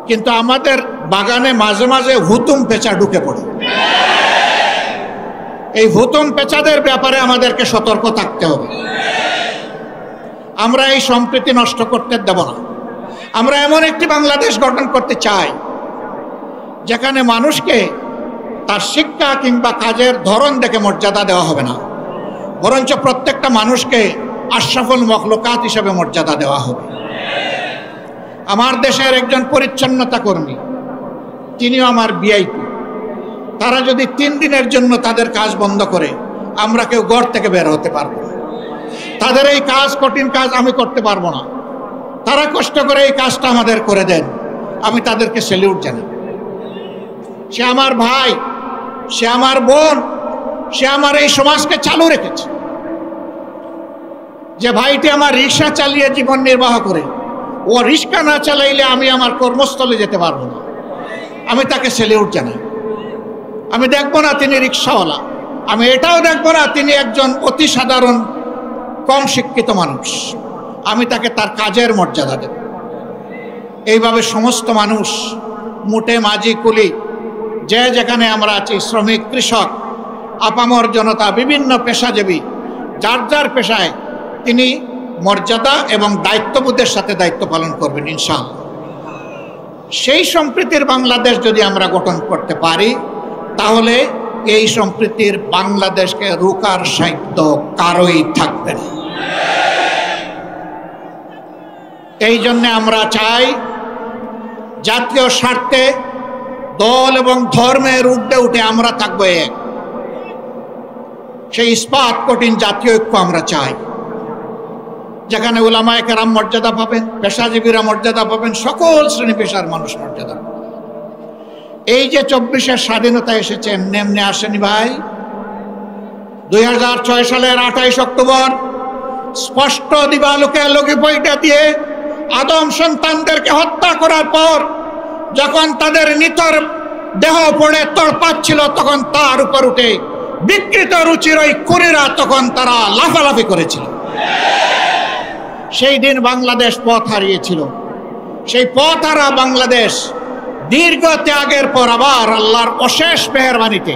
কিন্তু আমাদের বাগানে মাঝে মাঝে হুতুম পেঁচা ঢুকে পড়ে। এই হুতুম পেঁচাদের ব্যাপারে আমাদেরকে সতর্ক থাকতে হবে। আমরা এই সম্প্রীতি নষ্ট করতে দেব না। আমরা এমন একটি বাংলাদেশ গঠন করতে চাই যেখানে মানুষকে তার শিক্ষা কিংবা কাজের ধরন দেখে মর্যাদা দেওয়া হবে না, বরঞ্চ প্রত্যেকটা মানুষকে আশরাফুল মখলুকাত হিসেবে মর্যাদা দেওয়া হবে। আমার দেশের একজন পরিচ্ছন্নতা কর্মী, তিনিও আমার ভিআইপি। তারা যদি 3 দিনের জন্য তাদের কাজ বন্ধ করে, আমরা কেউ ঘর থেকে বের হতে পারবো না। তাদের এই কাজ, কঠিন কাজ আমি করতে পারবো না। তারা কষ্ট করে এই কাজটা আমাদের করে দেন, আমি তাদেরকে স্যালিউট জানাই। সে আমার ভাই, সে আমার বোন, সে আমার এই সমাজকে চালু রেখেছে। যে ভাইটি আমার রিক্সা চালিয়ে জীবন নির্বাহ করে, ও রিক্সা না চালাইলে আমি আমার কর্মস্থলে যেতে পারবো না, আমি তাকে স্যালিউট জানাই। আমি দেখবো না তিনি রিক্সাওয়ালা, আমি এটাও দেখবো না তিনি একজন অতি সাধারণ কম শিক্ষিত মানুষ, আমি তাকে তার কাজের মর্যাদা দেব। এইভাবে সমস্ত মানুষ, মুটে মাঝি কুলি, যে যেখানে আমরা আছি, শ্রমিক, কৃষক, আপামর জনতা, বিভিন্ন পেশাজীবী, যার যার পেশায় তিনি মর্যাদা এবং দায়িত্ববোধের সাথে দায়িত্ব পালন করবেন ইনশাআল্লাহ। সেই সম্প্রীতির বাংলাদেশ যদি আমরা গঠন করতে পারি, তাহলে এই সম্প্রীতির বাংলাদেশকে রোকার সাধ্য কারোই থাকবে না। এই জন্যে আমরা চাই জাতীয় স্বার্থে দল এবং ধর্মের ঊর্ধ্বে উঠে আমরা থাকবো এক। সেই ইস্পাত কঠিন জাতীয় ঐক্য আমরা চাই, যেখানে উলামায়ে কেরাম মর্যাদা পাবেন, পেশাজীবীরা মর্যাদা পাবেন, সকল শ্রেণী পেশার মানুষ মর্যাদা পাবেন। এই যে 24-এর স্বাধীনতা এসেছে এমনি এমনি আসেনি ভাই। 2006 সালের 28 অক্টোবর স্পষ্ট দিবালোকে লোকে বইটা দিয়ে আদম সন্তানদেরকে হত্যা করার পর যখন তাদের নিথর দেহ পড়ে তড়পাচ্ছিল, তখন তার উপর উঠে বিকৃত রুচির ওই কুরীরা তখন তারা লাফালাফি করেছিল। সেই দিন বাংলাদেশ পথ হারিয়েছিল। সেই পথ হারা বাংলাদেশ দীর্ঘ ত্যাগের পর আবার আল্লাহর অশেষ মেহেরবানিতে